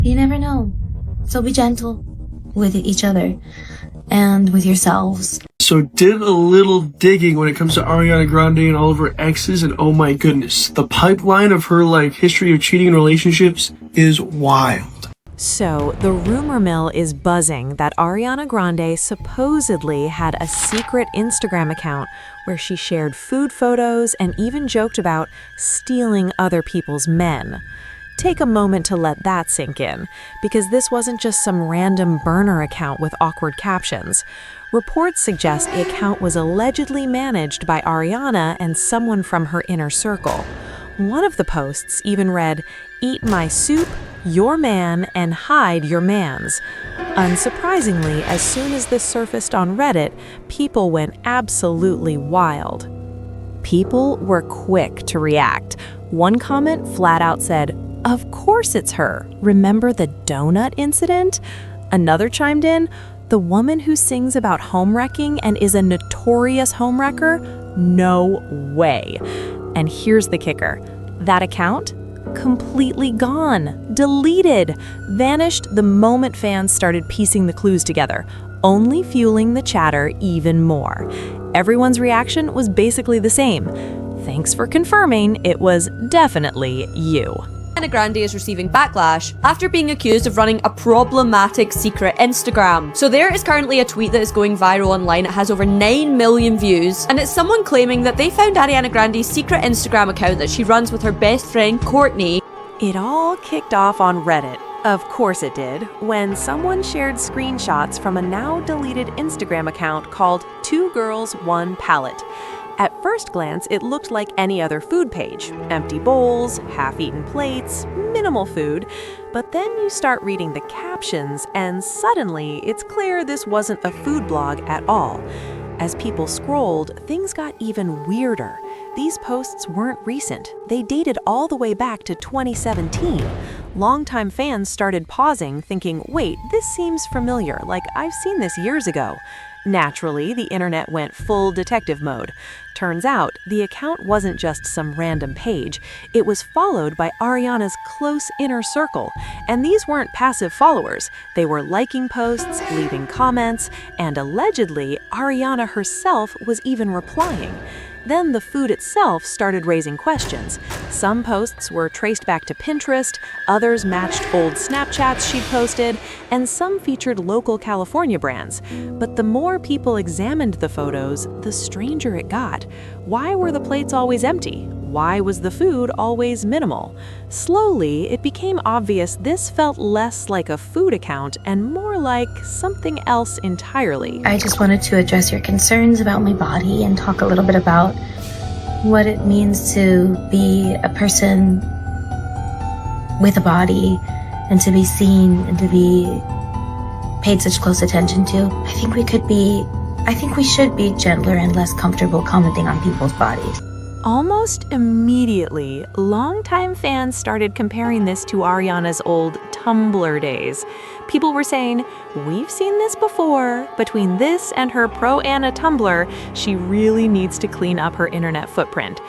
You never know. So be gentle with each other and with yourselves. So did a little digging when it comes to Ariana Grande and all of her exes, and oh my goodness, the pipeline of her history of cheating in relationships is wild. So, the rumor mill is buzzing that Ariana Grande supposedly had a secret Instagram account where she shared food photos and even joked about stealing other people's men. Take a moment to let that sink in, because this wasn't just some random burner account with awkward captions. Reports suggest the account was allegedly managed by Ariana and someone from her inner circle. One of the posts even read, "Eat my soup, your man, and hide your mans." Unsurprisingly, as soon as this surfaced on Reddit, people went absolutely wild. People were quick to react. One comment flat out said, "Of course it's her. Remember the donut incident?" Another chimed in, "The woman who sings about homewrecking and is a notorious homewrecker? No way." And here's the kicker. That account? Completely gone, deleted, vanished the moment fans started piecing the clues together, only fueling the chatter even more. Everyone's reaction was basically the same. Thanks for confirming it was definitely you. Ariana Grande is receiving backlash after being accused of running a problematic secret Instagram. So there is currently a tweet that is going viral online. It has over 9 million views, and it's someone claiming that they found Ariana Grande's secret Instagram account that she runs with her best friend Courtney. It all kicked off on Reddit. Of course it did, when someone shared screenshots from a now deleted Instagram account called 2 Girls, 1 Palette. At first glance, it looked like any other food page. Empty bowls, half-eaten plates, minimal food. But then you start reading the captions, and suddenly it's clear this wasn't a food blog at all. As people scrolled, things got even weirder. These posts weren't recent. They dated all the way back to 2017. Longtime fans started pausing, thinking, wait, this seems familiar, like I've seen this years ago. Naturally, the internet went full detective mode. Turns out, the account wasn't just some random page. It was followed by Ariana's close inner circle. And these weren't passive followers. They were liking posts, leaving comments, and allegedly, Ariana herself was even replying. Then the food itself started raising questions. Some posts were traced back to Pinterest, others matched old Snapchats she'd posted, and some featured local California brands. But the more people examined the photos, the stranger it got. Why were the plates always empty? Why was the food always minimal? Slowly, it became obvious this felt less like a food account and more like something else entirely. I just wanted to address your concerns about my body and talk a little bit about what it means to be a person with a body and to be seen and to be paid such close attention to. I think we should be gentler and less comfortable commenting on people's bodies. Almost immediately, longtime fans started comparing this to Ariana's old Tumblr days. People were saying, we've seen this before. Between this and her pro-Anna Tumblr, she really needs to clean up her internet footprint.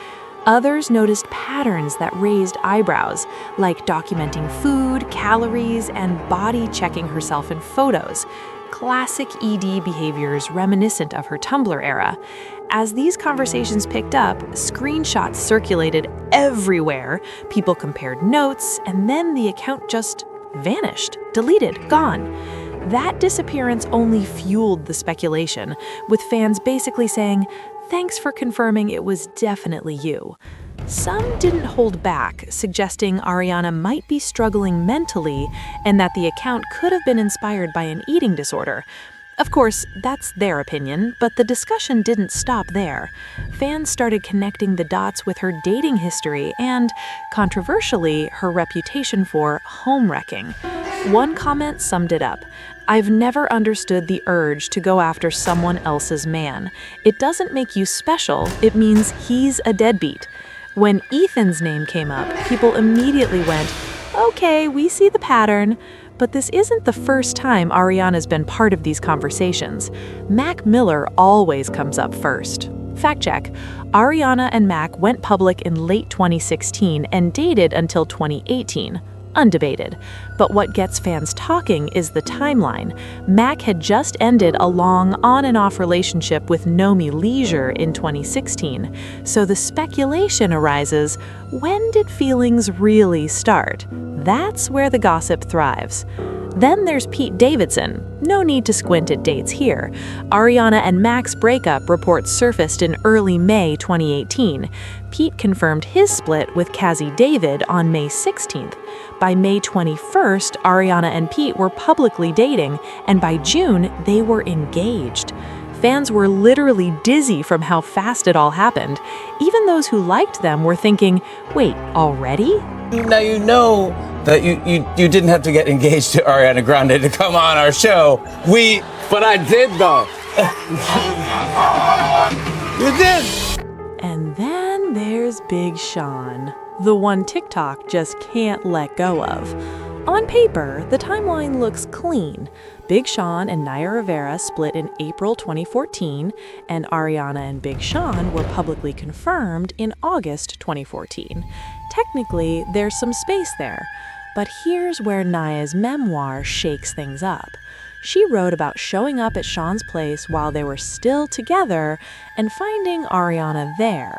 Others noticed patterns that raised eyebrows, like documenting food, calories, and body checking herself in photos. Classic ED behaviors reminiscent of her Tumblr era. As these conversations picked up, screenshots circulated everywhere. People compared notes, and then the account just vanished, deleted, gone. That disappearance only fueled the speculation, with fans basically saying, "Thanks for confirming it was definitely you." Some didn't hold back, suggesting Ariana might be struggling mentally and that the account could have been inspired by an eating disorder. Of course, that's their opinion, but the discussion didn't stop there. Fans started connecting the dots with her dating history and, controversially, her reputation for homewrecking. One comment summed it up. "I've never understood the urge to go after someone else's man. It doesn't make you special, it means he's a deadbeat." When Ethan's name came up, people immediately went, okay, we see the pattern. But this isn't the first time Ariana's been part of these conversations. Mac Miller always comes up first. Fact check, Ariana and Mac went public in late 2016 and dated until 2018. undebated. But what gets fans talking is the timeline. Mac had just ended a long on-and-off relationship with Nomi Leisure in 2016, so the speculation arises, when did feelings really start? That's where the gossip thrives. Then there's Pete Davidson. No need to squint at dates here. Ariana and Mac's breakup report surfaced in early May 2018. Pete confirmed his split with Cassie David on May 16th. By May 21st, Ariana and Pete were publicly dating, and by June, they were engaged. Fans were literally dizzy from how fast it all happened. Even those who liked them were thinking, wait, already? Now you know that you didn't have to get engaged to Ariana Grande to come on our show. But I did, though. You did. And then there's Big Sean, the one TikTok just can't let go of. On paper, the timeline looks clean. Big Sean and Naya Rivera split in April 2014, and Ariana and Big Sean were publicly confirmed in August 2014. Technically, there's some space there, but here's where Naya's memoir shakes things up. She wrote about showing up at Sean's place while they were still together and finding Ariana there.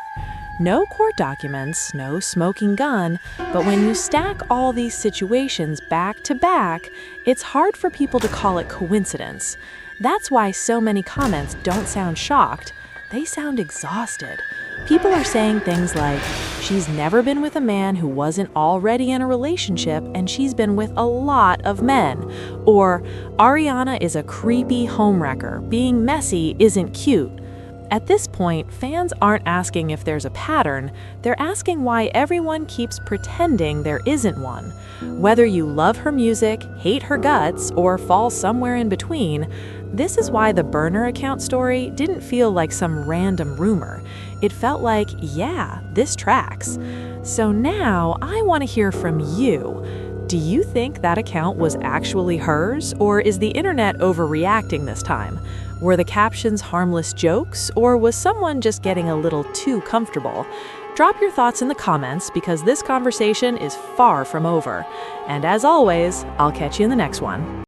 No court documents, no smoking gun, but when you stack all these situations back to back, it's hard for people to call it coincidence. That's why so many comments don't sound shocked, they sound exhausted. People are saying things like, she's never been with a man who wasn't already in a relationship and she's been with a lot of men. Or, Ariana is a creepy homewrecker, being messy isn't cute. At this point, fans aren't asking if there's a pattern, they're asking why everyone keeps pretending there isn't one. Whether you love her music, hate her guts, or fall somewhere in between, this is why the burner account story didn't feel like some random rumor. It felt like, yeah, this tracks. So now I want to hear from you. Do you think that account was actually hers, or is the internet overreacting this time? Were the captions harmless jokes, or was someone just getting a little too comfortable? Drop your thoughts in the comments because this conversation is far from over. And as always, I'll catch you in the next one.